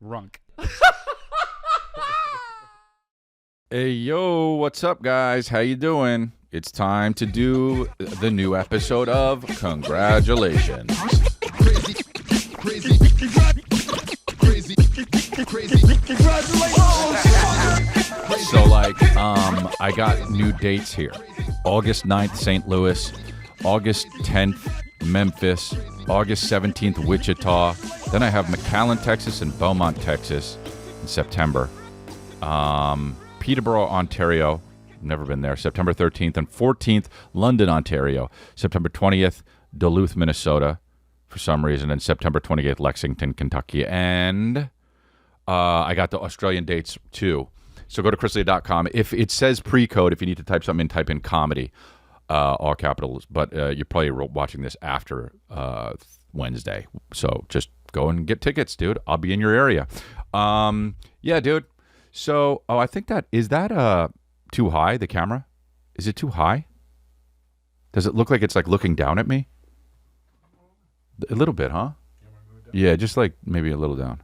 Runk. Hey, yo, what's up, guys? How you doing? It's time to do the new episode of Congratulations. So, I got new dates here. August 9th, St. Louis. August 10th, Memphis. August 17th, Wichita. Then I have McAllen, Texas, and Beaumont, Texas in September. Peterborough, Ontario. Never been there. September 13th and 14th, London, Ontario. September 20th, Duluth, Minnesota, for some reason. And September 28th, Lexington, Kentucky. And I got the Australian dates, too. So go to chrisley.com. If it says pre-code, if you need to type something in, type in comedy, all capitals. But you're probably watching this after Wednesday. So just go and get tickets, dude. I'll be in your area. Yeah, dude. So, I think is that too high, the camera? Is it too high? Does it look like it's like looking down at me? A little bit, huh? Yeah, just like maybe a little down.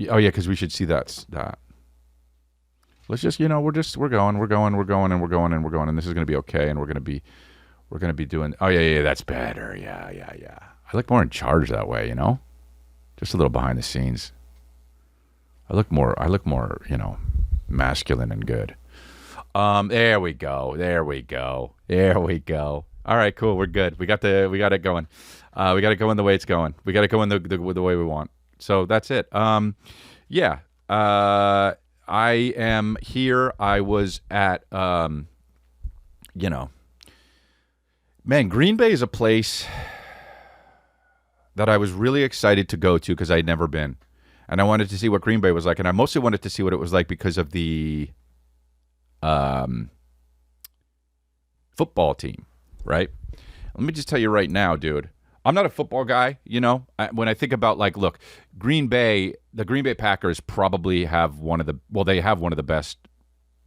Oh yeah, because we should see that. Let's just, we're going, and this is gonna be okay, and we're gonna be doing. Oh yeah, that's better. Yeah. I look more in charge that way, just a little behind the scenes. I look more, masculine and good. There we go. All right, cool. We're good. We got it going. We got it going the way it's going. We got it going the way we want. So that's it. Yeah. I am here. I was at, man, Green Bay is a place that I was really excited to go to because I had never been. And I wanted to see what Green Bay was like. And I mostly wanted to see what it was like because of the football team, right? Let me just tell you right now, dude. I'm not a football guy, When I think about, look, Green Bay, the Green Bay Packers probably have they have one of the best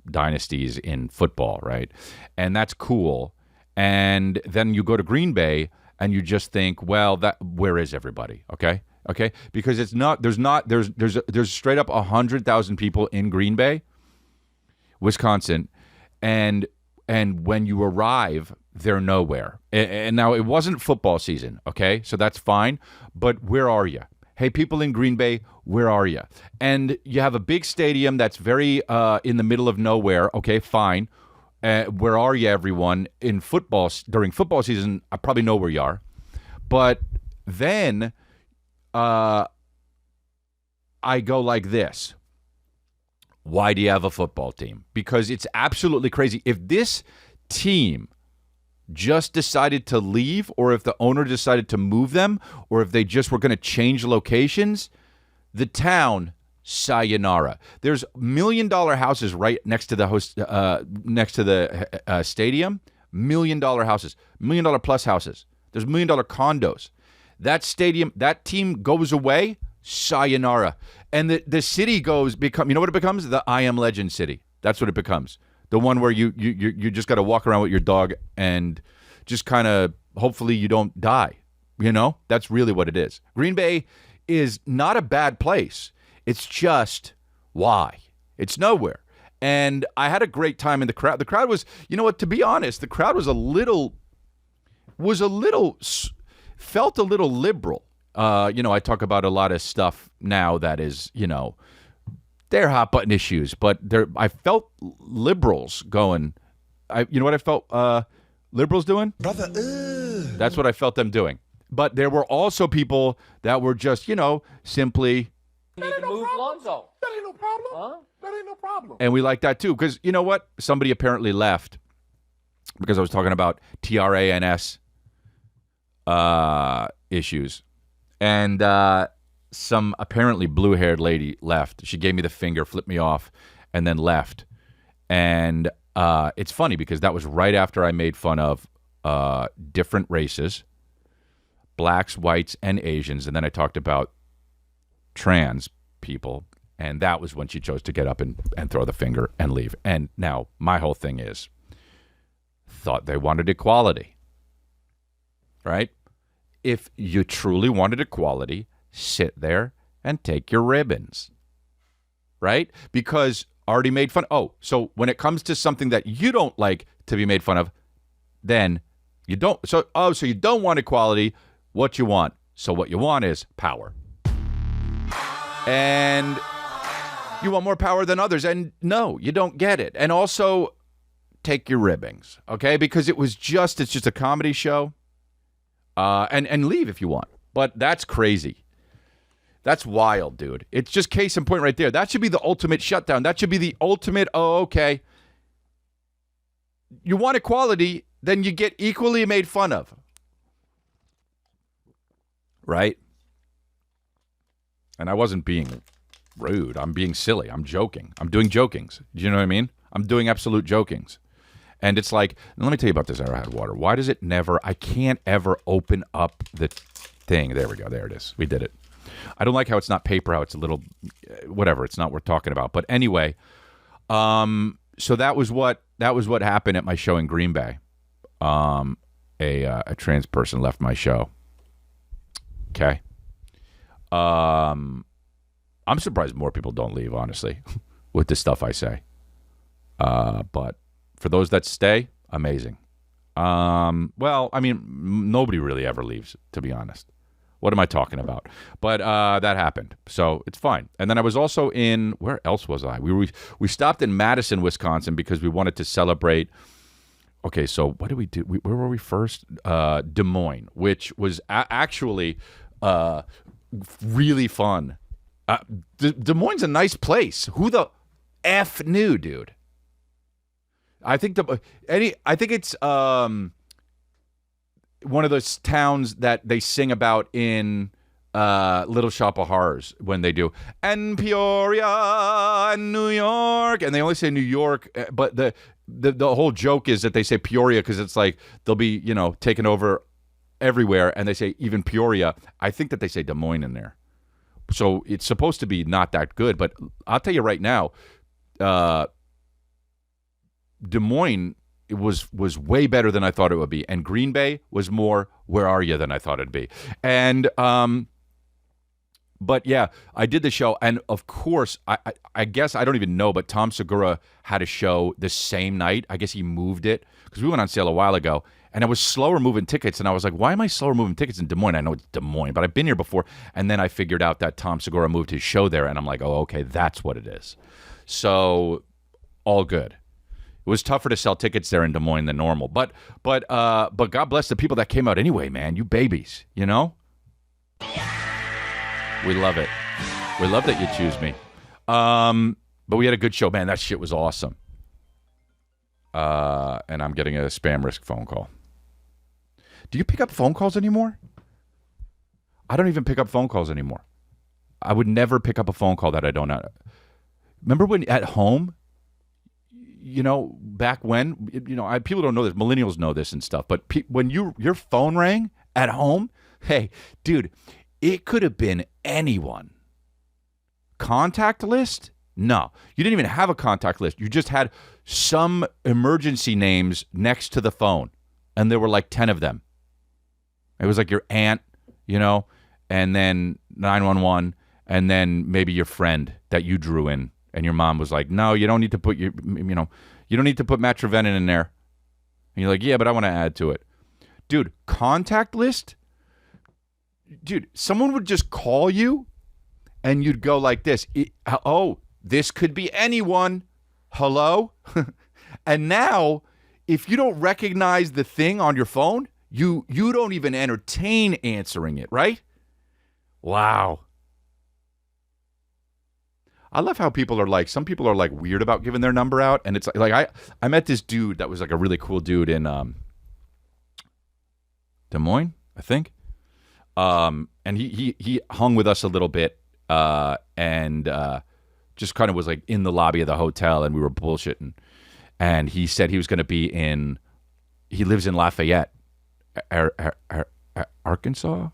dynasties in football, right? And that's cool. And then you go to Green Bay and you just think, well, where is everybody? Okay, because there's straight up 100,000 people in Green Bay, Wisconsin, and when you arrive, they're nowhere. And now it wasn't football season, okay, so that's fine. But where are you? Hey, people in Green Bay, where are you? And you have a big stadium that's very in the middle of nowhere. Okay, fine. Where are you, everyone? In football, during football season, I probably know where you are. But then I go like this. Why do you have a football team? Because it's absolutely crazy. If this team just decided to leave, or if the owner decided to move them, or if they just were going to change locations, the town, sayonara. There's $1 million houses right next to the stadium. $1 million houses, $1 million plus houses. There's $1 million condos. That stadium, that team goes away, sayonara. And the city you know what it becomes? The I Am Legend city. That's what it becomes. The one where you just got to walk around with your dog and just kind of, hopefully you don't die. That's really what it is. Green Bay is not a bad place. It's just, why? It's nowhere. And I had a great time in the crowd. The crowd was, to be honest, the crowd was felt a little liberal. I talk about a lot of stuff now that is, they're hot button issues, but I felt liberals going. You know what I felt liberals doing? Brother, That's what I felt them doing. But there were also people that were just, simply. That ain't no problem. that ain't no problem. Huh? That ain't no problem. And we like that too, because you know what? Somebody apparently left because I was talking about TRANS issues. And some apparently blue-haired lady left. She gave me the finger, flipped me off, and then left. And it's funny because that was right after I made fun of different races, blacks, whites, and Asians. And then I talked about trans people. And that was when she chose to get up and throw the finger and leave. And now my whole thing is, thought they wanted equality, right? If you truly wanted equality, sit there and take your ribbons, right? Because already made fun. Oh, so when it comes to something that you don't like to be made fun of, then you don't. So you don't want equality. What you want? So what you want is power. And you want more power than others. And no, you don't get it. And also, take your ribbings, okay? Because it's just a comedy show. And leave if you want. But that's crazy. That's wild, dude. It's just case in point right there. That should be the ultimate shutdown. That should be the ultimate, okay. You want equality, then you get equally made fun of. Right? And I wasn't being rude. I'm being silly. I'm joking. I'm doing jokings. Do you know what I mean? I'm doing absolute jokings. And it's like, let me tell you about this Arrowhead water. Why does it never, I can't ever open up the thing. There we go. There it is. We did it. I don't like how it's not paper, how it's a little, whatever. It's not worth talking about. But anyway, so that was what happened at my show in Green Bay. A trans person left my show. Okay. I'm surprised more people don't leave, honestly, with the stuff I say. But for those that stay, amazing. Well, I mean, nobody really ever leaves, to be honest. What am I talking about? But that happened, so it's fine. And then I was also in, where else was I? We stopped in Madison, Wisconsin, because we wanted to celebrate. Okay, so what did we do? Where were we first? Des Moines, which was actually really fun. Des Moines is a nice place. Who the F knew, dude? I think it's one of those towns that they sing about in Little Shop of Horrors when they do, and Peoria and New York, and they only say New York, but the whole joke is that they say Peoria because it's like they'll be taken over everywhere, and they say even Peoria. I think that they say Des Moines in there, so it's supposed to be not that good. But I'll tell you right now, Des Moines was way better than I thought it would be, and Green Bay was more where are you than I thought it'd be. And but yeah, I did the show, and of course, I guess I don't even know, but Tom Segura had a show the same night. I guess he moved it because we went on sale a while ago, and I was slower moving tickets, and I was like, why am I slower moving tickets in Des Moines? I know it's Des Moines, but I've been here before, and then I figured out that Tom Segura moved his show there, and I'm like, oh, okay, that's what it is. So all good. It was tougher to sell tickets there in Des Moines than normal, but God bless the people that came out anyway, man. You babies, We love it. We love that you choose me. But we had a good show, man. That shit was awesome. And I'm getting a spam risk phone call. Do you pick up phone calls anymore? I don't even pick up phone calls anymore. I would never pick up a phone call that I don't know. Remember when at home? Back when, people don't know this. Millennials know this and stuff. But when your phone rang at home, hey, dude, it could have been anyone. Contact list? No. You didn't even have a contact list. You just had some emergency names next to the phone. And there were like 10 of them. It was like your aunt, and then 911, and then maybe your friend that you drew in. And your mom was like, no, you don't need to put you don't need to put Matrovenin in there. And you're like, yeah, but I want to add to it. Dude, contact list? Dude, someone would just call you and you'd go like this. This could be anyone. Hello? And now, if you don't recognize the thing on your phone, you don't even entertain answering it, right? Wow. I love how some people are like weird about giving their number out. And it's like, I met this dude that was like a really cool dude in Des Moines, I think. And he hung with us a little bit and just kind of was like in the lobby of the hotel, and we were bullshitting. And he said he was going to be he lives in Lafayette, Arkansas,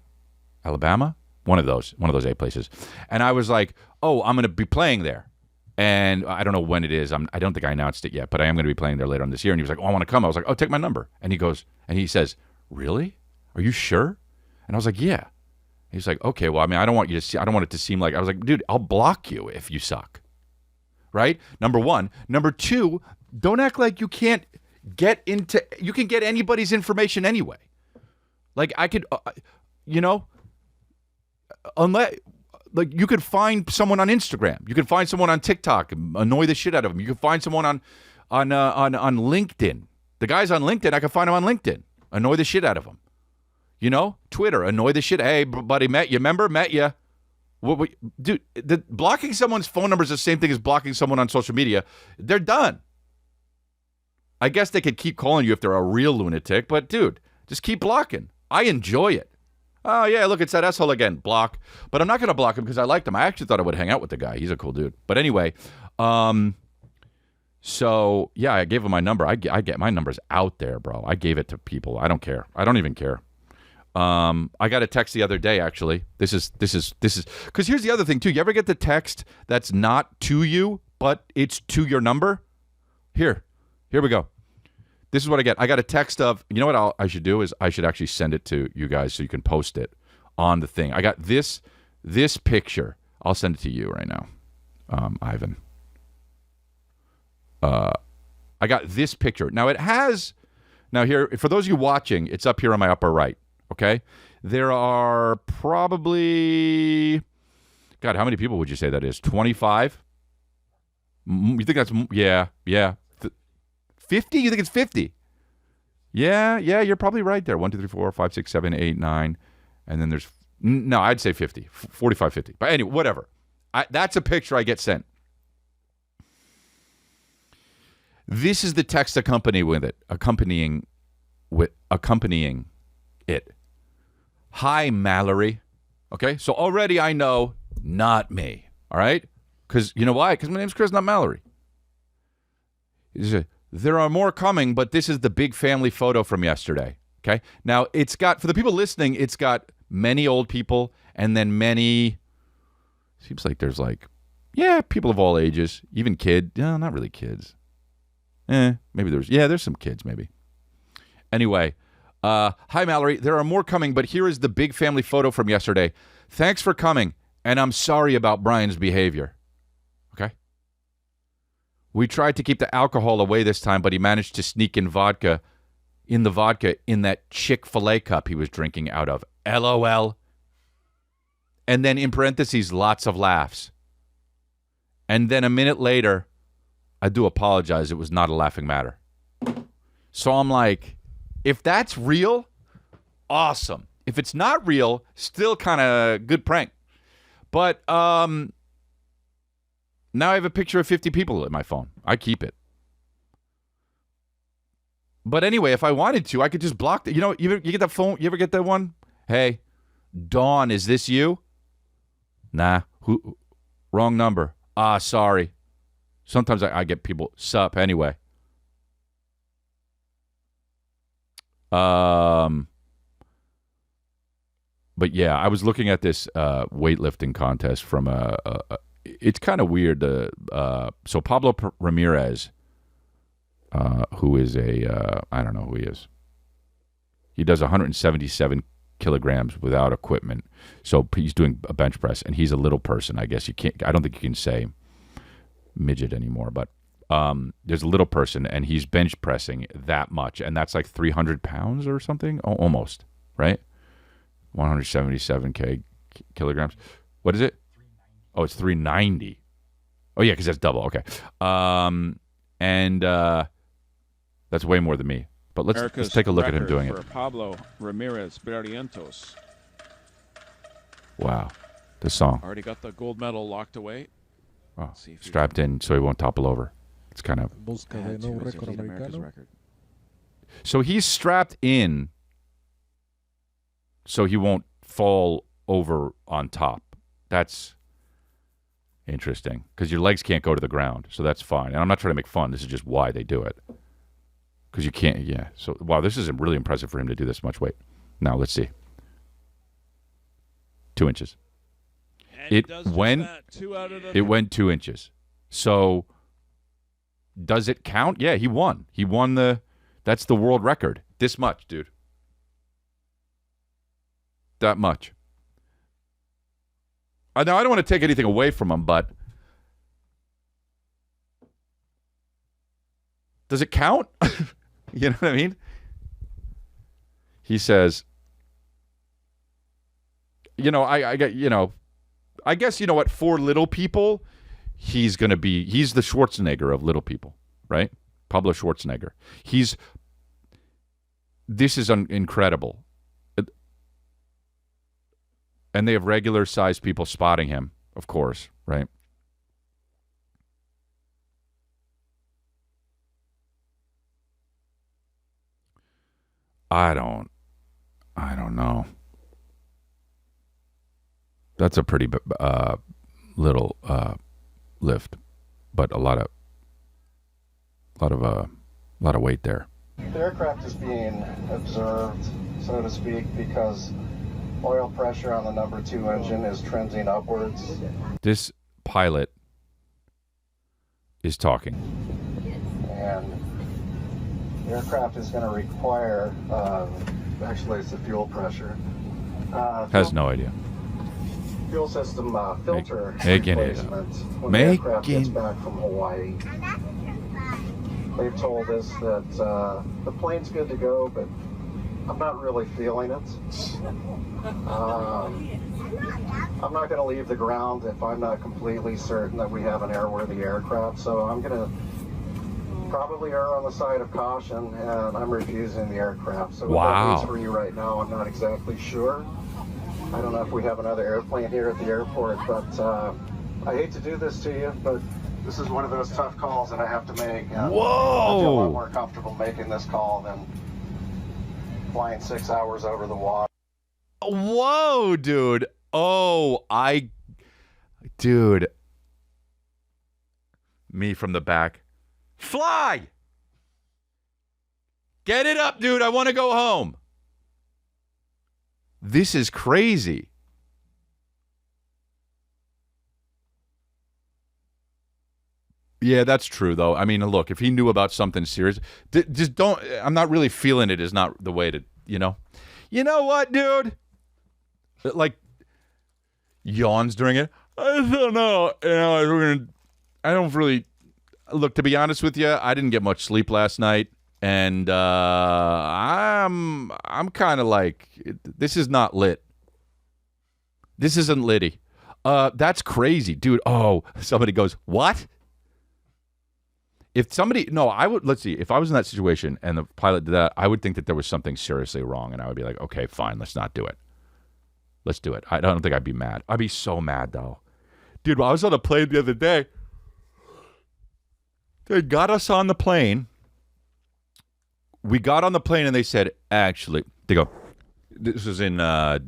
Alabama. One of those 8 places. And I was like, oh, I'm going to be playing there. And I don't know when it is. I don't think I announced it yet, but I am going to be playing there later on this year. And he was like, oh, I want to come. I was like, oh, take my number. And he says, really? Are you sure? And I was like, yeah. He's like, okay, well, I mean, I don't want it to seem like, I was like, dude, I'll block you if you suck. Right? Number one. Number two, don't act like you can't you can get anybody's information anyway. Like I could, unless, like you could find someone on Instagram. You could find someone on TikTok, annoy the shit out of them. You could find someone on LinkedIn. The guys on LinkedIn, I could find them on LinkedIn. Annoy the shit out of them. Twitter, annoy the shit. Hey, buddy, met you. Remember? Met you. Dude, blocking someone's phone number is the same thing as blocking someone on social media. They're done. I guess they could keep calling you if they're a real lunatic, but dude, just keep blocking. I enjoy it. Oh, yeah, look, it's that asshole again. Block. But I'm not going to block him because I liked him. I actually thought I would hang out with the guy. He's a cool dude. But anyway, so, yeah, I gave him my number. I get my number's out there, bro. I gave it to people. I don't care. I don't even care. I got a text the other day, actually. This is because here's the other thing, too. You ever get the text that's not to you, but it's to your number? Here we go. This is what I get. I got a text of, you know what I should do is I should actually send it to you guys so you can post it on the thing. I got this picture. I'll send it to you right now, Ivan. I got this picture. Now here, for those of you watching, it's up here on my upper right. Okay, there are probably, God, how many people would you say that is? 25? You think that's, yeah. 50? You think it's 50? Yeah, you're probably right there. 1, 2, 3, 4, 5, 6, 7, 8, 9. And then there's, no, I'd say 50, 45, 50. But anyway, whatever. That's a picture I get sent. This is the text accompanying it. Hi, Mallory. Okay, so already I know, not me. All right? Because, you know why? Because my name's Chris, not Mallory. There are more coming, but this is the big family photo from yesterday. Okay? Now, it's got, for the people listening, it's got many old people and then many, seems like there's like, yeah, people of all ages, even not really kids. Maybe there's some kids, maybe. Anyway, hi, Mallory. There are more coming, but here is the big family photo from yesterday. Thanks for coming, and I'm sorry about Brian's behavior. Okay? We tried to keep the alcohol away this time, but he managed to sneak in the vodka in that Chick-fil-A cup he was drinking out of. LOL. And then in parentheses, lots of laughs. And then a minute later, I do apologize. It was not a laughing matter. So I'm like, if that's real, awesome. If it's not real, still kind of good prank. But now I have a picture of 50 people in my phone. I keep it. But anyway, if I wanted to, I could just block it. You get that phone? You ever get that one? Hey, Dawn, is this you? Nah. Wrong number. Sorry. Sometimes I get people, sup, anyway. But yeah, I was looking at this weightlifting contest from it's kind of weird. So Pablo Ramirez, who is I don't know who he is. He does 177 kilograms without equipment. So he's doing a bench press, and he's a little person. I guess I don't think you can say midget anymore, but there's a little person, and he's bench pressing that much, and that's like 300 pounds or something, almost, right? 177 kilograms. What is it? Oh, it's 390. Oh yeah, because that's double. Okay, and that's way more than me. But let's take a look at him doing it. Pablo Ramirez Barrientos. Wow, the song. Already got the gold medal locked away. Oh, strapped in so he won't topple over. It's kind of. So he's strapped in so he won't fall over on top. That's interesting because your legs can't go to the ground, so that's fine. And I'm not trying to make fun. This is just why they do it. Because you can't, yeah. So, wow, this is really impressive for him to do this much weight. Now, let's see. 2 inches. It went 2 inches. So, does it count? Yeah, he won. He won that's the world record. This much, dude. That much. Now, I don't want to take anything away from him, but does it count? You know what I mean? He says, I guess, you know what, for little people, he's the Schwarzenegger of little people, right? Pablo Schwarzenegger. This is incredible. And they have regular-sized people spotting him, of course, right? I don't know. That's a pretty little lift, but a lot of weight there. The aircraft is being observed, so to speak, because oil pressure on the number 2 engine is trending upwards. This pilot is talking. And the aircraft is going to require, actually it's the fuel pressure. Has no idea. Fuel system filter Making replacement when the aircraft gets back from Hawaii. They've told us that the plane's good to go, but I'm not really feeling it. I'm not going to leave the ground if I'm not completely certain that we have an airworthy aircraft, so I'm going to probably err on the side of caution, and I'm refusing the aircraft. So wow. For you right now, I'm not exactly sure. I don't know if we have another airplane here at the airport, but I hate to do this to you, but this is one of those tough calls that I have to make. And whoa! I feel a lot more comfortable making this call than flying 6 hours over the water. Whoa, dude. Oh, dude. Me from the back. Fly! Get it up, dude. I want to go home. This is crazy. Yeah, that's true, though. I mean, look, if he knew about something serious, just don't. I'm not really feeling it is not the way to, You know what, dude? Like, yawns during it. I don't know. I don't really. Look, to be honest with you, I didn't get much sleep last night, and I'm kind of like, this is not lit. This isn't litty. That's crazy, dude. Oh, somebody goes, what? Let's see, if I was in that situation and the pilot did that, I would think that there was something seriously wrong, and I would be like, okay, fine, let's not do it. Let's do it. I don't think I'd be mad. I'd be so mad, though. Dude, I was on a plane the other day. They got us on the plane. We got on the plane, and they said, actually, they go, this was in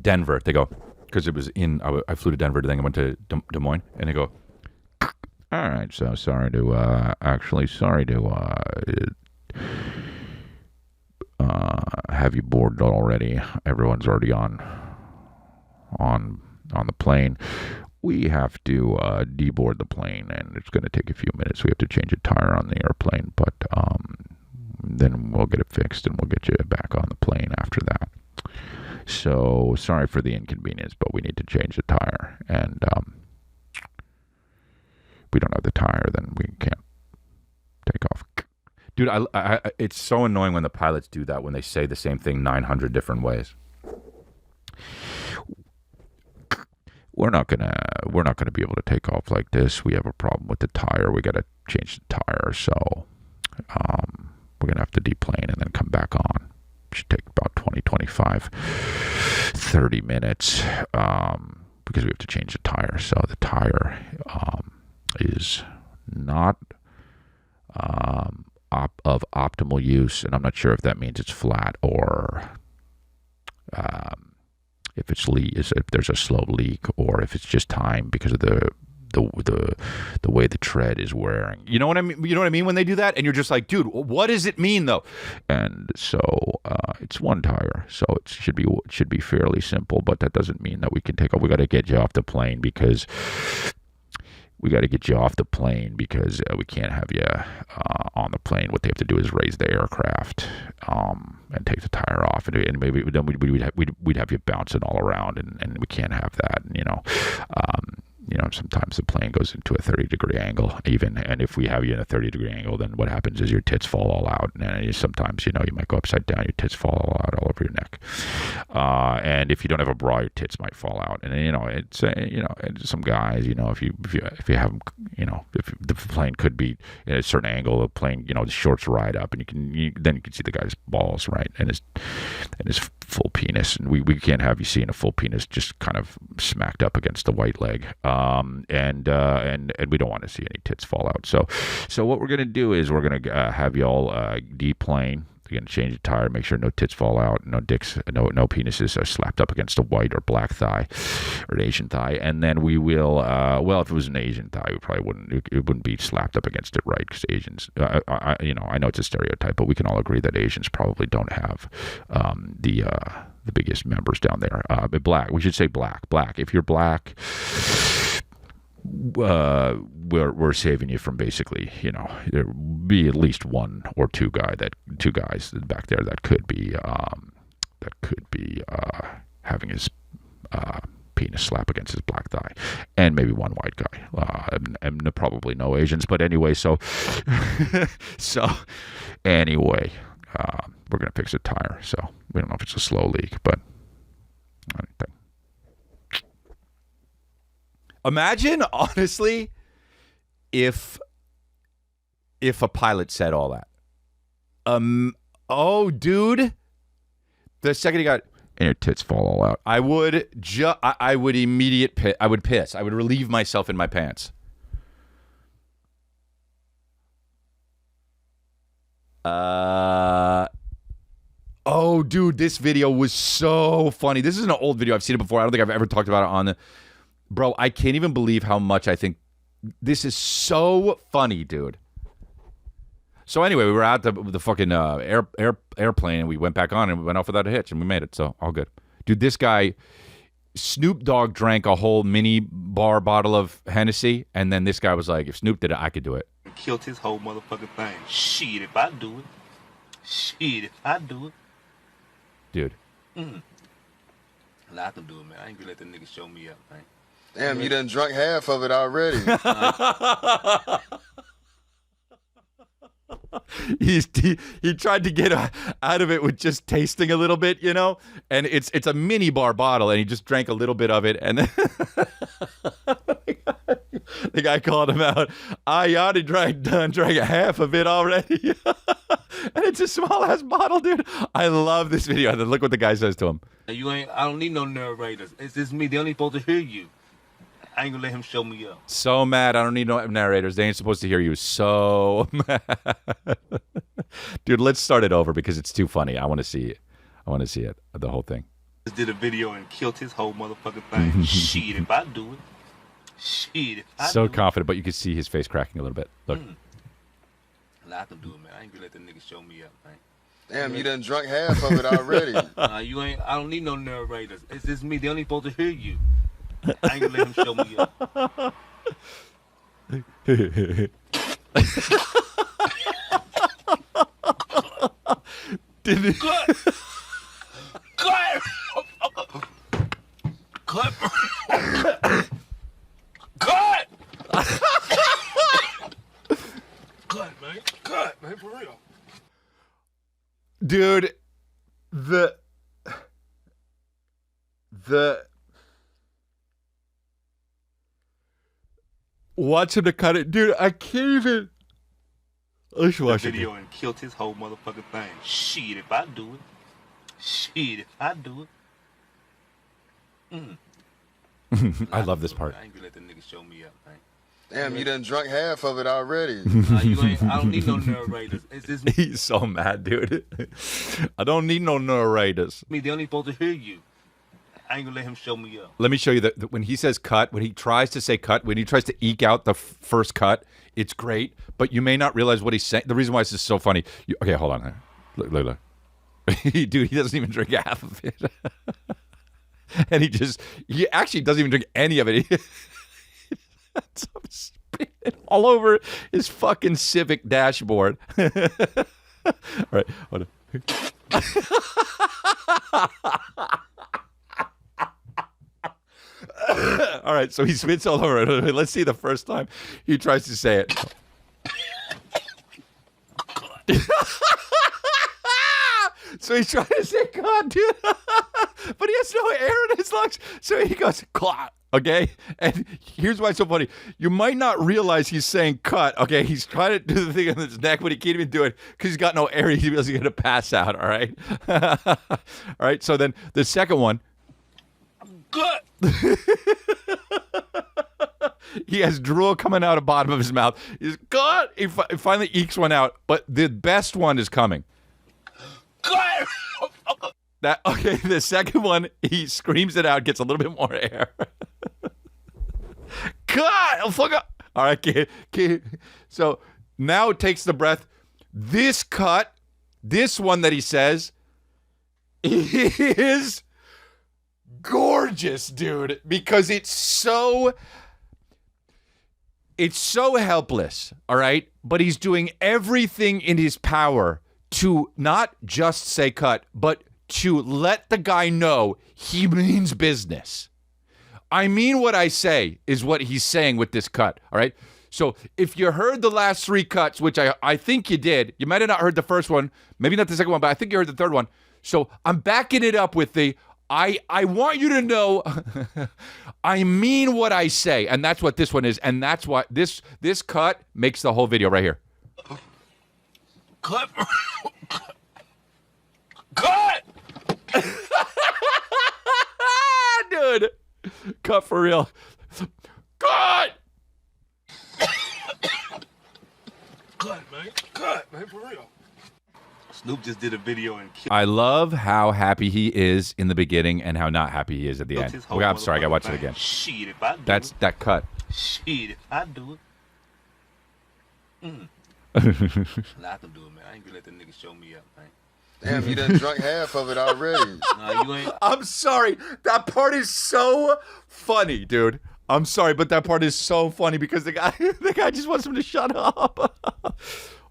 Denver. They go, because it was I flew to Denver, then I went to Des Moines, and they go, all right, so sorry to have you boarded already. Everyone's already on the plane. We have to deboard the plane, and it's going to take a few minutes. We have to change a tire on the airplane, but then we'll get it fixed, and we'll get you back on the plane after that. So sorry for the inconvenience, but we need to change the tire, and we don't have the tire, then we can't take off. Dude, I it's so annoying when the pilots do that, when they say the same thing 900 different ways. We're not gonna be able to take off like this. We have a problem with the tire. We got to change the tire, so we're gonna have to deplane and then come back on. Should take about 20, 25, 30 minutes because we have to change the tire. So the tire is not of optimal use, and I'm not sure if that means it's flat or if there's a slow leak, or if it's just time because of the way the tread is wearing. You know what I mean? You know what I mean when they do that, and you're just like, dude, what does it mean though? And so it's one tire, so it should be fairly simple, but that doesn't mean that we can take off. We got to get you off the plane because. We can't have you on the plane. What they have to do is raise the aircraft and take the tire off, and maybe then we'd have you bouncing all around, and we can't have that. sometimes the plane goes into a 30-degree angle even, and if we have you in a 30-degree angle, then what happens is your tits fall all out, and sometimes, you might go upside down, your tits fall all out all over your neck. And if you don't have a bra, your tits might fall out. And it's some guys, if you have them, if the plane could be at a certain angle, the plane, the shorts ride up, and then you can see the guy's balls, right, and his full penis, and we can't have you seeing a full penis just kind of smacked up against the white leg, and we don't want to see any tits fall out. So what we're gonna do is we're gonna have y'all deplane. You're gonna change the tire, make sure no tits fall out, no dicks, no penises are slapped up against a white or black thigh or an Asian thigh, and then we will. Well, if it was an Asian thigh, we probably wouldn't. It wouldn't be slapped up against it, right? Because Asians, I know it's a stereotype, but we can all agree that Asians probably don't have the biggest members down there. But black, we should say black. Black. If you're black, we're saving you from basically, there be at least one or two guys back there that could be having his penis slap against his black thigh, and maybe one white guy, and probably no Asians. But anyway, so anyway, we're gonna fix a tire. So we don't know if it's a slow leak, but I think. Imagine, honestly, if a pilot said all that. Oh, dude, the second he got and your tits fall all out, I would piss. I would relieve myself in my pants. Oh, dude, this video was so funny. This is an old video. I've seen it before. I don't think I've ever talked about it on the. Bro, I can't even believe how much I think this is so funny, dude. So anyway, we were out the fucking airplane, and we went back on, and we went off without a hitch, and we made it, so all good. Dude, this guy, Snoop Dogg drank a whole mini bar bottle of Hennessy, and then this guy was like, if Snoop did it, I could do it. Killed his whole motherfucking thing. Shit, if I do it. Shit, if I do it. Dude. I can do it, man. I ain't gonna let the nigga show me up, man. Damn, you done drunk half of it already. He tried to get out of it with just tasting a little bit, and it's a mini bar bottle, and he just drank a little bit of it, and then the guy called him out. I already drank half of it already. And it's a small ass bottle, dude. I love this video. And then look what the guy says to him. I don't need no narrators. It's just me. They only supposed to hear you. I ain't gonna let him show me up. So mad. I don't need no narrators. They ain't supposed to hear you. So mad. Dude, let's start it over because it's too funny. I want to see it. The whole thing. Just did a video and killed his whole motherfucking thing. Shit, if I do it. Shit, if I so do confident, but you can see his face cracking a little bit. Look. I can do it, man. I ain't gonna let the nigga show me up, man. Damn, you done drunk half of it already. I don't need no narrators. It's just me. They only supposed to hear you. I ain't gonna let him show me up. Cut! Cut, man, for real. Dude, the watch him to cut it. Dude, I can't even. Let's watch it. Video and killed his whole motherfucking thing. Shit, if I do it. Shit, if I do it. I love this part. I ain't gonna let the nigga show me up, man. Damn, you done drunk half of it already. I don't need no narrators. It's just me. He's so mad, dude. I don't need no narrators. They only supposed to hear you. I ain't gonna let him show me up. Let me show you that when he says cut, when he tries to say cut, when he tries to eke out the first cut, it's great, but you may not realize what he's saying. The reason why this is so funny. Okay, hold on. Look. Dude, he doesn't even drink half of it. And he actually doesn't even drink any of it. Spitting all over his fucking Civic dashboard. All right, hold on. All right, so he spits all over it. Let's see the first time he tries to say it. So he's trying to say God, dude. But he has no air in his lungs. So he goes, clot. Okay? And here's why it's so funny. You might not realize he's saying cut. Okay? He's trying to do the thing in his neck, but he can't even do it because he's got no air. He feels he's going to pass out. All right? All right? So then the second one. Good. He has drool coming out of the bottom of his mouth. He's good. He finally ekes one out. But the best one is coming. Good. Okay, the second one, he screams it out, gets a little bit more air. God, fuck up. All right, kid. So now it takes the breath. This cut, this one that he says, is gorgeous, dude, because it's so helpless, all right? But he's doing everything in his power to not just say cut, but to let the guy know he means business. I mean what I say is what he's saying with this cut, all right? So if you heard the last three cuts, which I think you did, you might have not heard the first one, maybe not the second one, but I think you heard the third one. So I'm backing it up with the, I want you to know, I mean what I say, and that's what this one is, and that's what this cut makes the whole video right here. Cut. Cut. Dude, cut for real. Cut. Cut, man, for real. Snoop just did a video and killed. I love how happy he is in the beginning and how not happy he is at the end. Okay, I'm sorry, I gotta watch it again. Shit, if I do That's it. that cut. Shit, if I do it. I can do it, man. I ain't gonna let the nigga show me up, man. Damn, you done drunk half of it already. Nah, you ain't. I'm sorry. That part is so funny, dude. I'm sorry, but that part is so funny because the guy just wants him to shut up.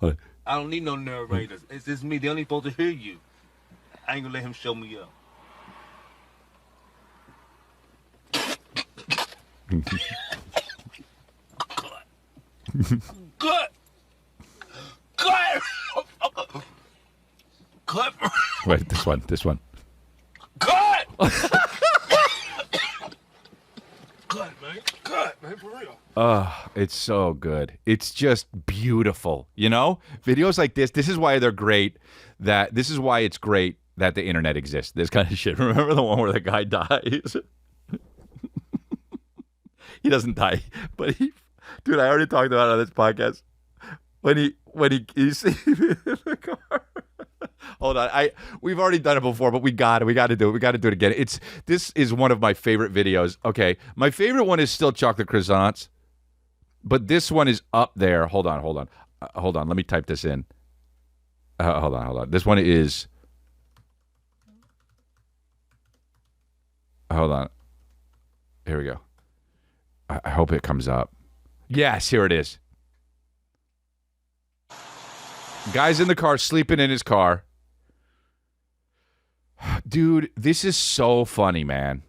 I don't need no narrators. It's just me. They only supposed to hear you. I ain't gonna let him show me up. Good. Good. Good. Wait, this one. Good. Good, man. Good, man, for real. It's so good. It's just beautiful. You know, videos like this is why they're great. This is why it's great that the internet exists. This kind of shit. Remember the one where the guy dies? He doesn't die, but dude, I already talked about it on this podcast. When you see the car. Hold on, we've already done it before, but we got to do it. We got to do it again. This is one of my favorite videos. Okay, my favorite one is still chocolate croissants, but this one is up there. Hold on. Let me type this in. Hold on. This one is. Hold on. Here we go. I hope it comes up. Yes, here it is. Guy's in the car, sleeping in his car. Dude, this is so funny, man.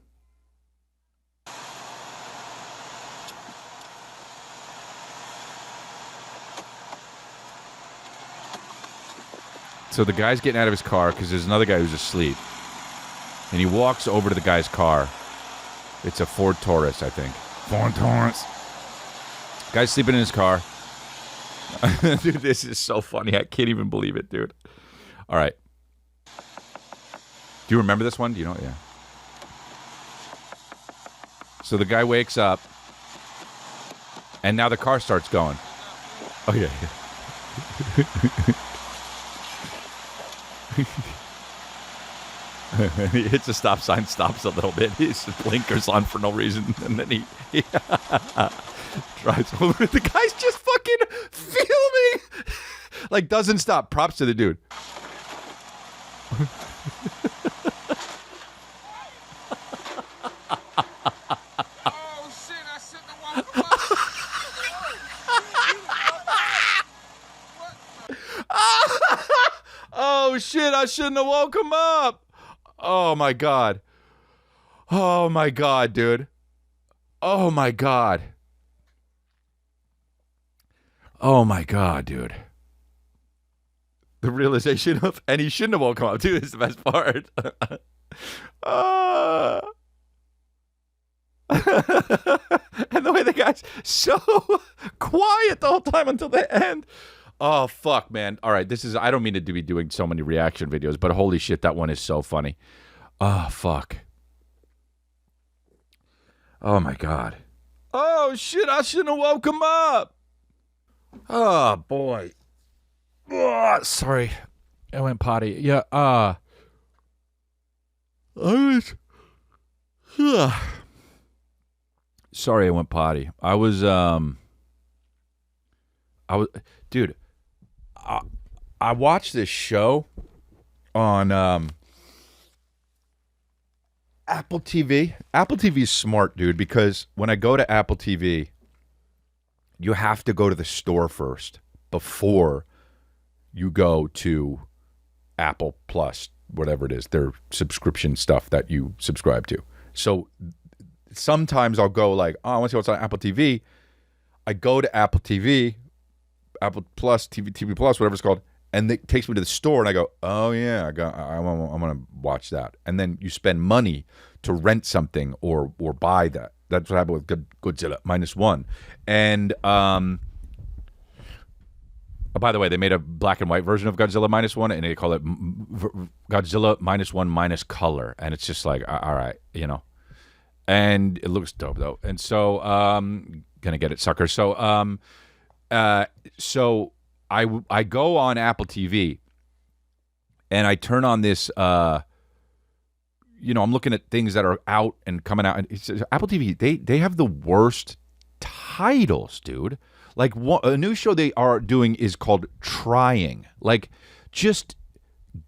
So the guy's getting out of his car because there's another guy who's asleep. And he walks over to the guy's car. It's a Ford Taurus, I think. Ford Taurus. Guy's sleeping in his car. Dude, this is so funny. I can't even believe it, dude. All right. Do you remember this one? Do you know? Yeah. So the guy wakes up, and now the car starts going. Oh, yeah. He hits a stop sign, stops a little bit. His blinkers on for no reason, and then he drives over. The guy's just fucking filming. Like, doesn't stop. Props to the dude. Oh, shit, I shouldn't have woke him up. Oh, my God. Oh, my God, dude. Oh my God. Oh my God, dude. The realization of, and he shouldn't have woken up too, is the best part. And the way the guy's so quiet the whole time until the end. Oh, fuck, man. All right, I don't mean to be doing so many reaction videos, but holy shit, that one is so funny. Oh, fuck. Oh, my God. Oh, shit, I shouldn't have woke him up. Oh, boy. Oh, sorry. I went potty. Yeah, I was... Sorry, I went potty. I was, dude, I watched this show on, Apple TV. Apple TV is smart, dude, because when I go to Apple TV, you have to go to the store first before you go to Apple Plus, whatever it is, their subscription stuff that you subscribe to. So sometimes I'll go like, oh, I want to see what's on Apple TV. I go to Apple TV, Apple Plus, TV Plus, whatever it's called, and it takes me to the store, and I go, oh yeah, I'm gonna watch that. And then you spend money to rent something or buy that. That's what happened with Godzilla -1. And by the way, they made a black and white version of Godzilla -1, and they call it Godzilla -1 minus color, and it's just like, all right, you know. And it looks dope though, and so gonna get it, sucker. So so I go on Apple TV, and I turn on this. You know, I'm looking at things that are out and coming out, and it's, Apple TV, they have the worst titles, dude. Like a new show they are doing is called Trying. Like, just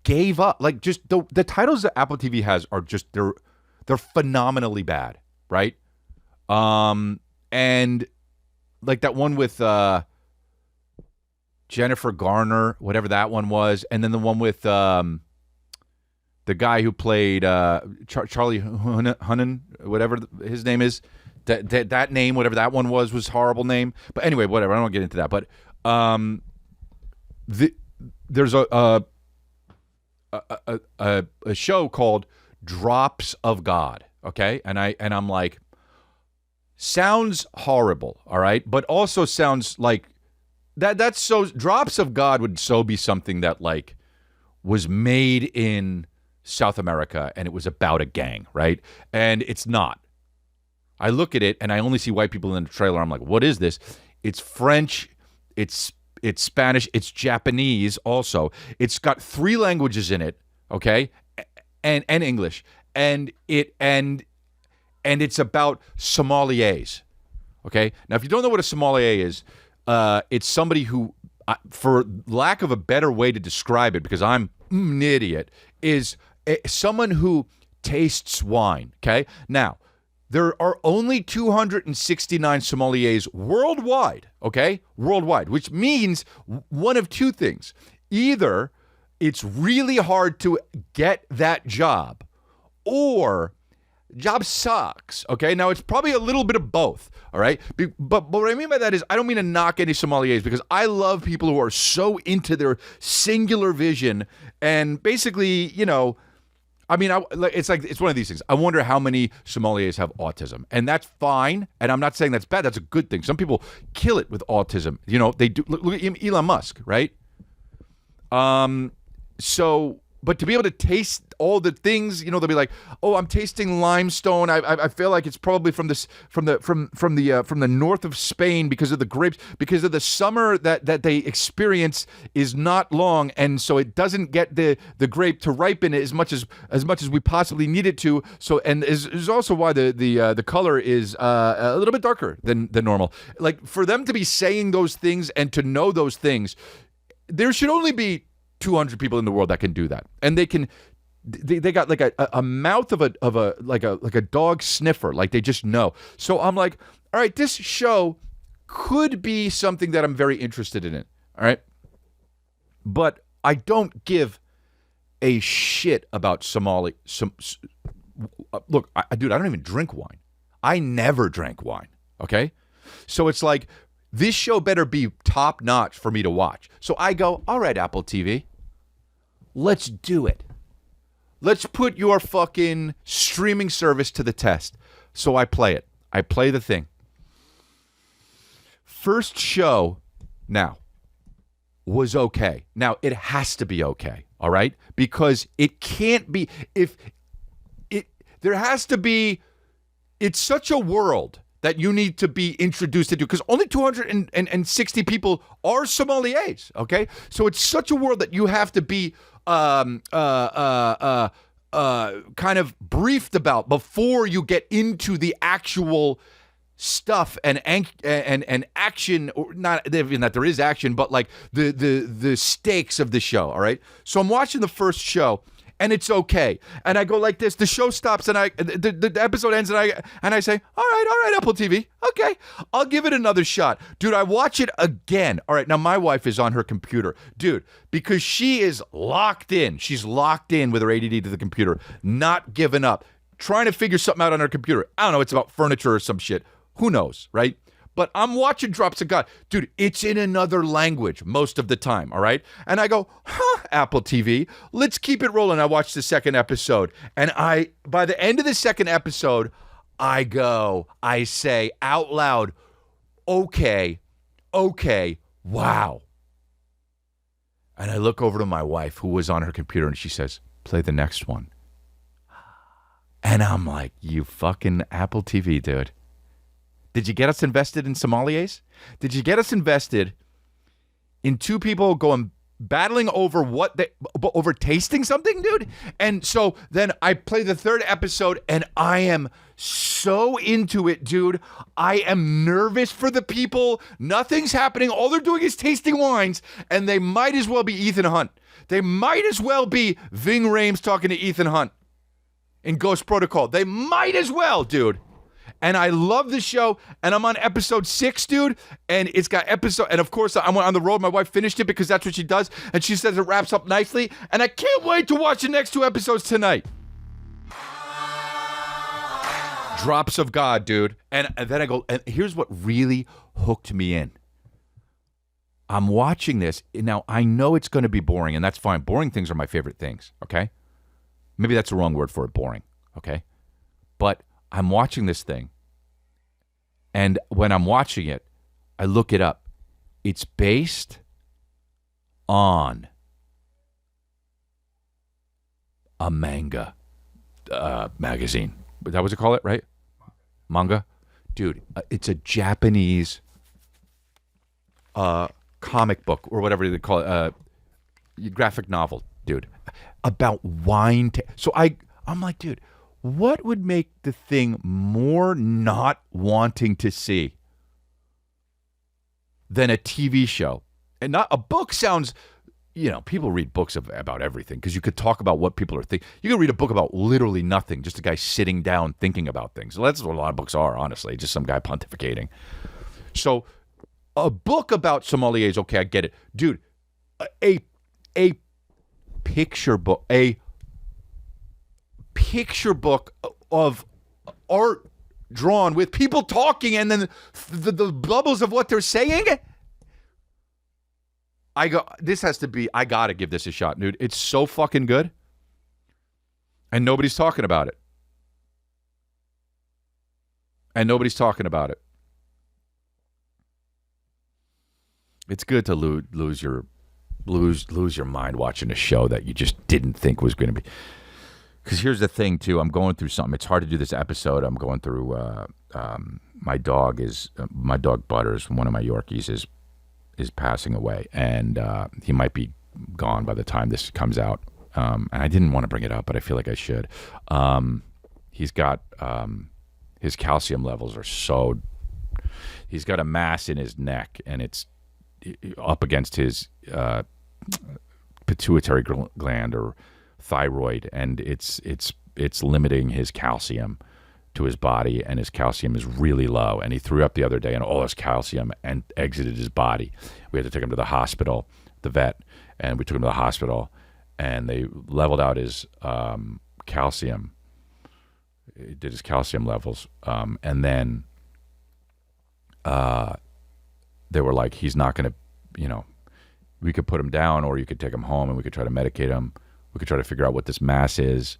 gave up. Like, just the titles that Apple TV has are just they're phenomenally bad, right? And like that one with Jennifer Garner, whatever that one was, and then the one with the guy who played Charlie Hunnam, whatever his name is. That name, whatever that one was a horrible name. But anyway, whatever. I don't want to get into that. But there's a show called Drops of God. Okay, and I'm like, sounds horrible. All right, but also sounds like that's so. Drops of God would so be something that like was made in South America, and it was about a gang, right? And it's not. I look at it and I only see white people in the trailer. I'm like, what is this? It's French, it's Spanish, it's Japanese also. It's got 3 languages in it, okay? And English. And it's about sommeliers. Okay? Now if you don't know what a sommelier is, it's somebody who, for lack of a better way to describe it, because I'm an idiot, is someone who tastes wine, okay? Now, there are only 269 sommeliers worldwide, okay? Worldwide, which means one of 2 things. Either it's really hard to get that job, or job sucks, okay? Now, it's probably a little bit of both, all right? But what I mean by that is I don't mean to knock any sommeliers, because I love people who are so into their singular vision and basically, you know, I mean, it's one of these things. I wonder how many sommeliers have autism, and that's fine. And I'm not saying that's bad. That's a good thing. Some people kill it with autism. You know, they do. Look at Elon Musk, right? So, but to be able to taste all the things, you know, they'll be like, "Oh, I'm tasting limestone. I feel like it's probably from the north of Spain because of the grapes, because of the summer that they experience is not long, and so it doesn't get the grape to ripen as much as we possibly need it to. So, and is also why the color is a little bit darker than normal. Like, for them to be saying those things and to know those things, there should only be 200 people in the world that can do that, and they got like a mouth of a dog sniffer, like they just know. So I'm like, all right, this show could be something that I'm very interested in it, all right, but I don't give a shit about Somali. Look, dude, I don't even drink wine. I never drank wine, okay? So it's like, this show better be top notch for me to watch. So I go, all right, Apple TV, let's do it. Let's put your fucking streaming service to the test. So I play it. I play the thing. First show now was okay. Now it has to be okay, all right? Because it can't be, there has to be, it's such a world that you need to be introduced into, because only 260 people are sommeliers, okay? So it's such a world that you have to be kind of briefed about before you get into the actual stuff and action, or not even that there is action, but like the stakes of the show. All right, so I'm watching the first show and it's okay, and I go like this. The show stops and the episode ends and I say, all right, Apple TV, okay, I'll give it another shot, dude. I watch it again. All right, now my wife is on her computer, dude, because she is locked in. She's locked in with her ADD to the computer, not giving up, trying to figure something out on her computer. I don't know, it's about furniture or some shit. Who knows, right? But I'm watching Drops of God. Dude, it's in another language most of the time, all right? And I go, Apple TV, let's keep it rolling. I watch the second episode. And by the end of the second episode, I say out loud, okay, wow. And I look over to my wife, who was on her computer, and she says, play the next one. And I'm like, you fucking Apple TV, dude. Did you get us invested in sommeliers? Did you get us invested in two people battling over over tasting something, dude? And so then I play the third episode and I am so into it, dude. I am nervous for the people. Nothing's happening. All they're doing is tasting wines, and they might as well be Ethan Hunt. They might as well be Ving Rhames talking to Ethan Hunt in Ghost Protocol. They might as well, dude. And I love the show, and I'm on episode 6, dude, and it's got and of course, I went on the road. My wife finished it because that's what she does, and she says it wraps up nicely, and I can't wait to watch the next 2 episodes tonight. Drops of God, dude. And then I go, and here's what really hooked me in. I'm watching this. Now, I know it's going to be boring, and that's fine. Boring things are my favorite things, okay? Maybe that's the wrong word for it, boring, okay? But I'm watching this thing, and when I'm watching it, I look it up. It's based on a manga magazine. That was what you call it, right? Manga? Dude, it's a Japanese comic book, or whatever they call it, graphic novel, dude, about wine. So I'm like, dude, what would make the thing more not wanting to see than a TV show? And not a book sounds, people read books about everything because you could talk about what people are thinking. You can read a book about literally nothing, just a guy sitting down thinking about things. Well, that's what a lot of books are, honestly, just some guy pontificating. So a book about sommeliers, okay, I get it. Dude, a picture book, picture book of art drawn with people talking and then the bubbles of what they're saying. I gotta give this a shot, dude. It's so fucking good. And nobody's talking about it. It's good to lose your mind watching a show that you just didn't think was going to be. Because here's the thing, too. I'm going through something. It's hard to do this episode. I'm going through. My dog Butters, one of my Yorkies, is passing away, and he might be gone by the time this comes out. And I didn't want to bring it up, but I feel like I should. He's got his calcium levels are so. He's got a mass in his neck, and it's up against his pituitary gland or thyroid, and it's limiting his calcium to his body, and his calcium is really low, and he threw up the other day and all his calcium and exited his body. We had to take him to the hospital, the vet, and we took him to the hospital, and they leveled out his calcium He did his calcium levels, and then they were like, he's not going to, we could put him down, or you could take him home, and we could try to medicate him. We could try to figure out what this mass is,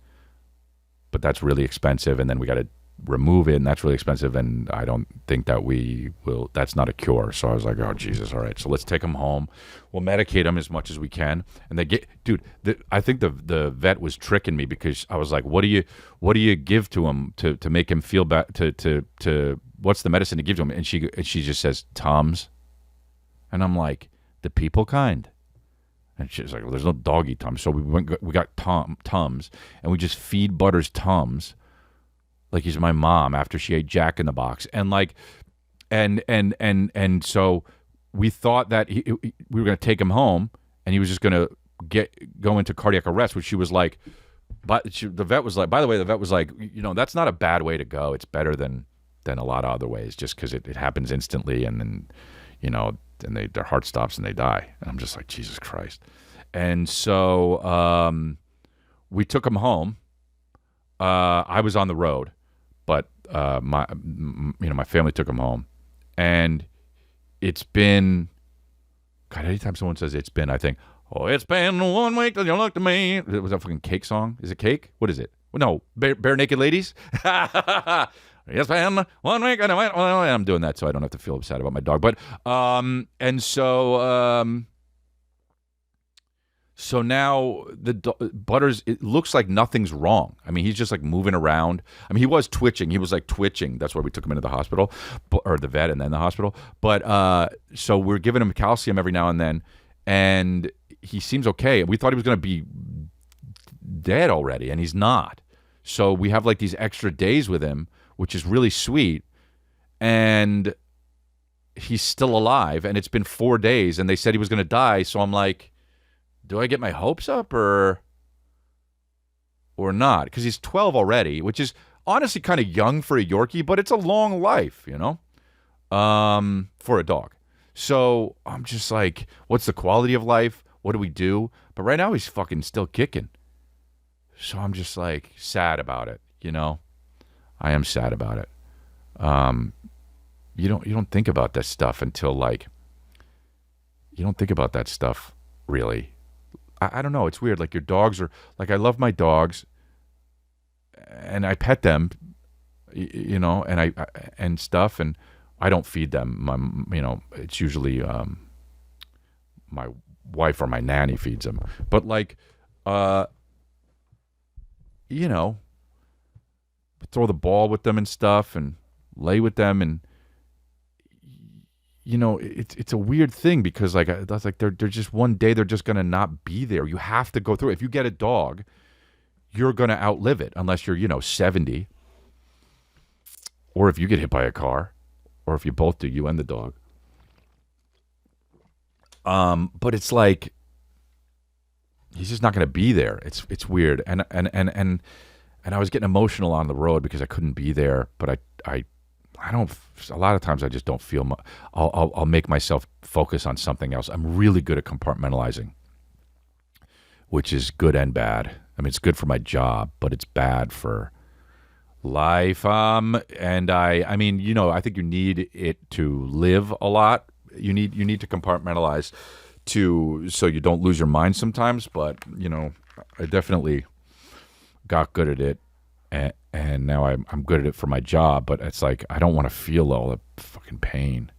but that's really expensive, and then we got to remove it, and that's really expensive, and I don't think that we will. That's not a cure. So I was like, oh Jesus, all right, so let's take him home. We'll medicate him as much as we can. And they get, dude, I think the vet was tricking me, because I was like, what do you give to him to make him feel bad? To what's the medicine to give to him? And she just says Tums, and I'm like, the people kind. And she's like, well, there's no doggy Tums. So we got Tums, and we just feed Butters Tums like he's my mom after she ate Jack in the Box. And like, and so we thought that we were going to take him home, and he was just going to go into cardiac arrest, which she was like, but the vet was like, by the way, the vet was like, that's not a bad way to go. It's better than a lot of other ways, just because it happens instantly, and then, and their heart stops and they die. And I'm just like, Jesus Christ. And so we took him home. I was on the road, but my family took him home, and it's been, God, anytime someone says it's been, I think, oh, it's been 1 week till you looked at me. Was that a fucking Cake song? Is it Cake? What is it? No, Bare Naked Ladies. It's been 1 week, and I'm doing that so I don't have to feel sad about my dog. But and so so now Butters, it looks like nothing's wrong. I mean, he's just like moving around. I mean, he was twitching. He was like twitching. That's why we took him into the hospital, or the vet, and then the hospital. But so we're giving him calcium every now and then, and he seems okay. We thought he was going to be dead already, and he's not. So we have like these extra days with him, which is really sweet, and he's still alive, and it's been 4 days, and they said he was going to die. So I'm like, do I get my hopes up or not? Because he's 12 already, which is honestly kind of young for a Yorkie, but it's a long life, for a dog. So I'm just like, what's the quality of life? What do we do? But right now he's fucking still kicking. So I'm just like sad about it, I am sad about it. You don't think about that stuff until like, you don't think about that stuff really. I don't know. It's weird. Like, your dogs are like, I love my dogs, and I pet them, and and stuff, and I don't feed them. It's usually my wife or my nanny feeds them. But like, throw the ball with them and stuff, and lay with them, and it's a weird thing, because like that's like they're just, one day they're just gonna not be there. You have to go through it. If you get a dog, you're gonna outlive it, unless you're 70, or if you get hit by a car, or if you both do, you and the dog. But it's like, he's just not gonna be there. It's weird, and I was getting emotional on the road because I couldn't be there, but I don't. A lot of times I just don't feel. I'll make myself focus on something else. I'm really good at compartmentalizing, which is good and bad. I mean, it's good for my job, but it's bad for life. And I mean, I think you need it to live a lot. You need to compartmentalize so you don't lose your mind sometimes. But I definitely got good at it. And now I'm good at it for my job, but it's like, I don't want to feel all the fucking pain.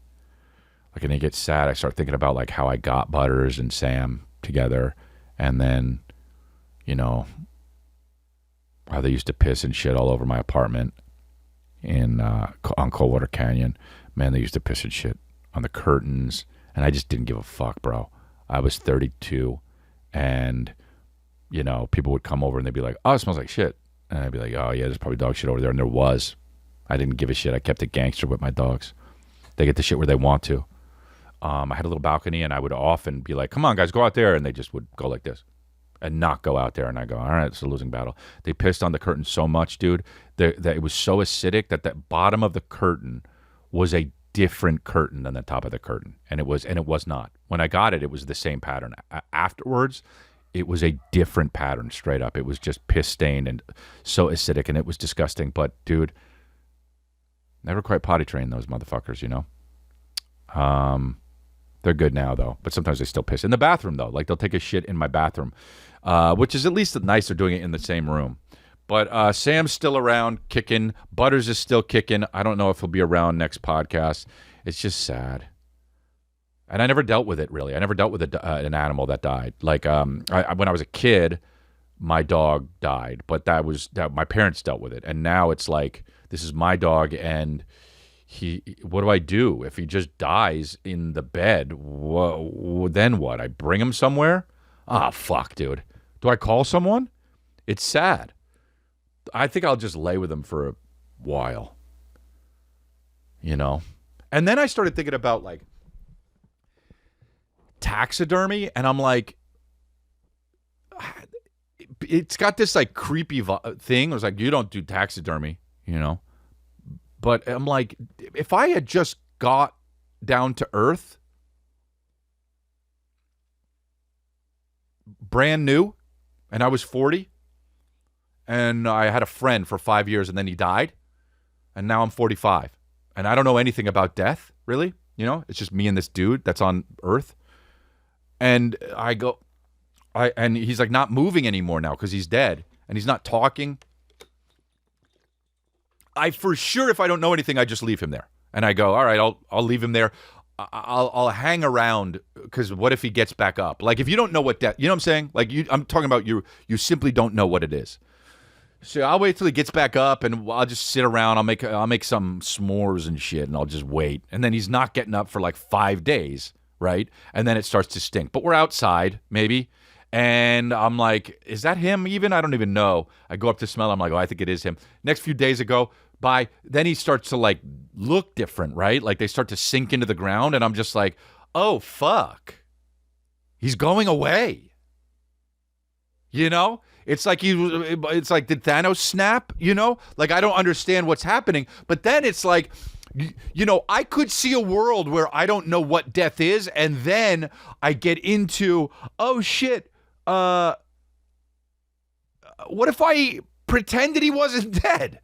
Like, and I get sad. I start thinking about like how I got Butters and Sam together, and then, how they used to piss and shit all over my apartment on Coldwater Canyon. Man, they used to piss and shit on the curtains, and I just didn't give a fuck, bro. I was 32, and people would come over and they'd be like, "Oh, it smells like shit." And I'd be like, oh, yeah, there's probably dog shit over there. And there was. I didn't give a shit. I kept it gangster with my dogs. They get the shit where they want to. I had a little balcony, and I would often be like, come on, guys, go out there. And they just would go like this and not go out there. And I go, all right, it's a losing battle. They pissed on the curtain so much, dude, that it was so acidic that the bottom of the curtain was a different curtain than the top of the curtain. And it was not. When I got it, it was the same pattern. Afterwards, it was a different pattern straight up. It was just piss stained and so acidic, and it was disgusting. But dude, never quite potty trained those motherfuckers, you know. They're good now though, but sometimes they still piss in the bathroom though. Like they'll take a shit in my bathroom, which is at least nice. They're doing it in the same room. But Sam's still around, kicking. Butters is still kicking. I don't know if he'll be around next podcast. It's just sad. And I never dealt with it, really. I never dealt with an animal that died. Like when I was a kid, my dog died. But that my parents dealt with it. And now it's like, this is my dog, and what do I do? If he just dies in the bed, then what? I bring him somewhere? Ah, fuck, dude. Do I call someone? It's sad. I think I'll just lay with him for a while. You know? And then I started thinking about, like, taxidermy, and I'm like, it's got this, like, creepy thing. It was like, you don't do taxidermy, you know? But I'm like, if I had just got down to earth, brand new, and I was 40, and I had a friend for 5 years, and then he died, and now I'm 45, and I don't know anything about death, really, you know? It's just me and this dude that's on earth, and and he's like not moving anymore now because he's dead, and he's not talking. I for sure, if I don't know anything, I just leave him there, and I go, all right, I'll leave him there. I'll hang around, because what if he gets back up? Like, if you don't know what death, you know what I'm saying? Like, I'm talking about you simply don't know what it is. So I'll wait till he gets back up, and I'll just sit around. I'll make some s'mores and shit, and I'll just wait. And then he's not getting up for like 5 days, right? And then it starts to stink. But we're outside, maybe. And I'm like, is that him even? I don't even know. I go up to smell. I'm like, oh, I think it is him. Next few days ago, then he starts to like look different, right? Like they start to sink into the ground. And I'm just like, oh, fuck. He's going away. You know? It's like did Thanos snap? You know? Like, I don't understand what's happening. But then it's like, you know, I could see a world where I don't know what death is, and then I get into, oh shit, what if I pretended he wasn't dead?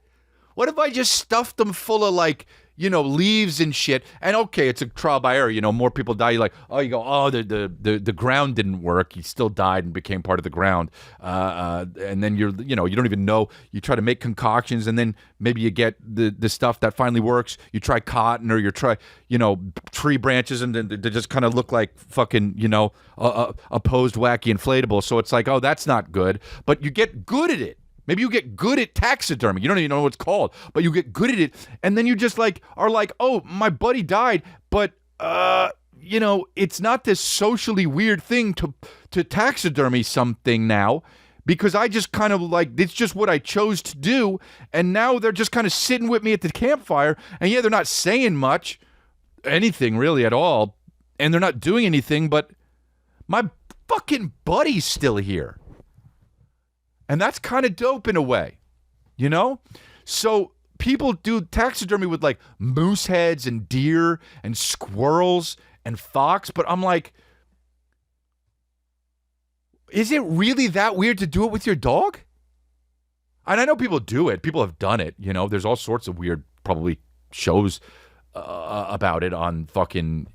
What if I just stuffed him full of, like, you know, leaves and shit? And okay, it's a trial by error. You know, more people die. You're like, the ground didn't work. He still died and became part of the ground. And then you don't even know. You try to make concoctions, and then maybe you get the stuff that finally works. You try cotton, or you try, you know, tree branches, and then they just kind of look like fucking, you know, opposed wacky inflatable. So it's like, oh, that's not good. But you get good at it. Maybe you get good at taxidermy. You don't even know what it's called, but you get good at it. And then you just like are like, oh, my buddy died, but you know, it's not this socially weird thing to taxidermy something now, because I just kind of like, it's just what I chose to do. And now they're just kind of sitting with me at the campfire, and yeah, they're not saying much, anything really at all, and they're not doing anything, but my fucking buddy's still here. And that's kind of dope in a way, you know? So people do taxidermy with like moose heads and deer and squirrels and fox, but I'm like, is it really that weird to do it with your dog? And I know people do it. People have done it, you know? There's all sorts of weird, probably, shows about it on fucking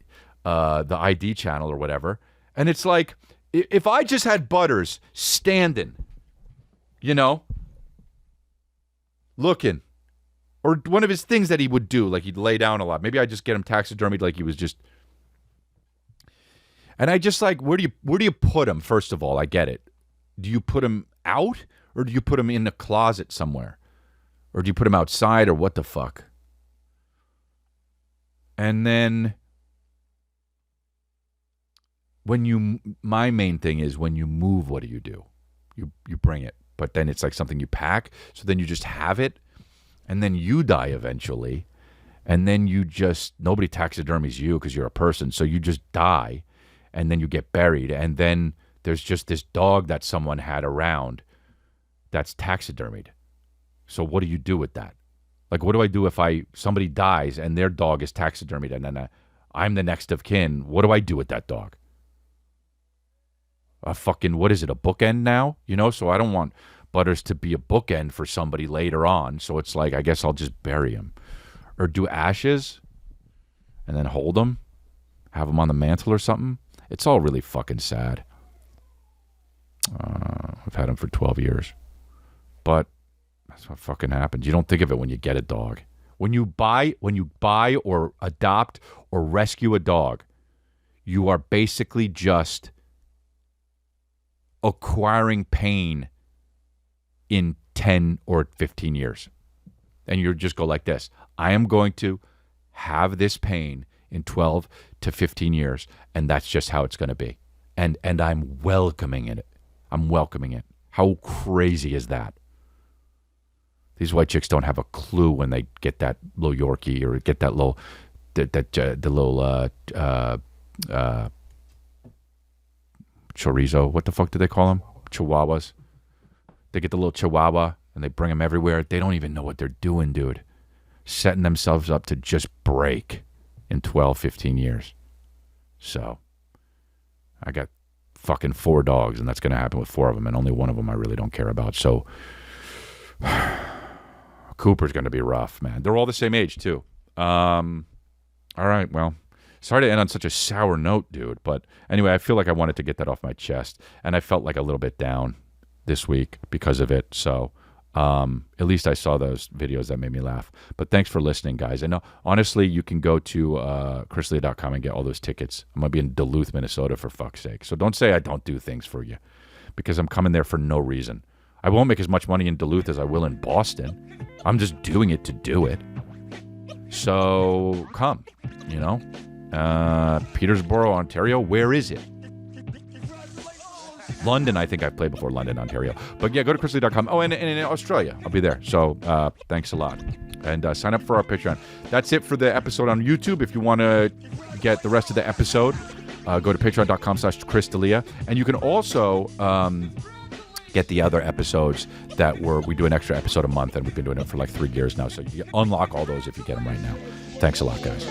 the ID channel or whatever. And it's like, if I just had Butters standing, you know, looking, or one of his things that he would do, like he'd lay down a lot. Maybe I just get him taxidermied like he was just. And I just like, where do you put him? First of all, I get it. Do you put him out, or do you put him in a closet somewhere, or do you put him outside, or what the fuck? And then my main thing is when you move, what do? You bring it. But then it's like something you pack. So then you just have it. And then you die eventually. And then nobody taxidermies you because you're a person. So you just die. And then you get buried. And then there's just this dog that someone had around that's taxidermied. So what do you do with that? Like, what do I do if somebody dies and their dog is taxidermied, and then I'm the next of kin? What do I do with that dog? a fucking, what is it, a bookend now? You know, so I don't want Butters to be a bookend for somebody later on. So it's like, I guess I'll just bury him. Or do ashes and then hold him, have him on the mantle or something. It's all really fucking sad. I've had him for 12 years. But that's what fucking happens. You don't think of it when you get a dog. When you buy or adopt or rescue a dog, you are basically just acquiring pain in 10 or 15 years. And you just go like this. I am going to have this pain in 12 to 15 years, and that's just how it's going to be. And I'm welcoming it. I'm welcoming it. How crazy is that? These white chicks don't have a clue when they get that little Yorkie or get that little, the little chorizo. What the fuck do they call them? Chihuahuas. They get the little Chihuahua and they bring them everywhere. They don't even know what they're doing, dude. Setting themselves up to just break in 12, 15 years. So I got fucking 4 dogs, and that's going to happen with 4 of them, and only one of them I really don't care about. So Cooper's going to be rough, man. They're all the same age, too. All right, well, sorry to end on such a sour note, dude. But anyway, I feel like I wanted to get that off my chest, and I felt like a little bit down this week because of it. So at least I saw those videos that made me laugh. But thanks for listening, guys. I know, honestly, you can go to chrislea.com and get all those tickets. I'm going to be in Duluth, Minnesota, for fuck's sake. So don't say I don't do things for you, because I'm coming there for no reason. I won't make as much money in Duluth as I will in Boston. I'm just doing it to do it. So come, you know. Peterborough, Ontario, where is it? London, I think I've played before, London, Ontario. But yeah, go to chrislea.com. Oh, and in Australia, I'll be there. So thanks a lot. And sign up for our Patreon. That's it for the episode on YouTube. If you want to get the rest of the episode, go to patreon.com/Chris D'Elia. And you can also get the other episodes that we do an extra episode a month, and we've been doing it for like 3 years now. So you unlock all those if you get them right now. Thanks a lot, guys.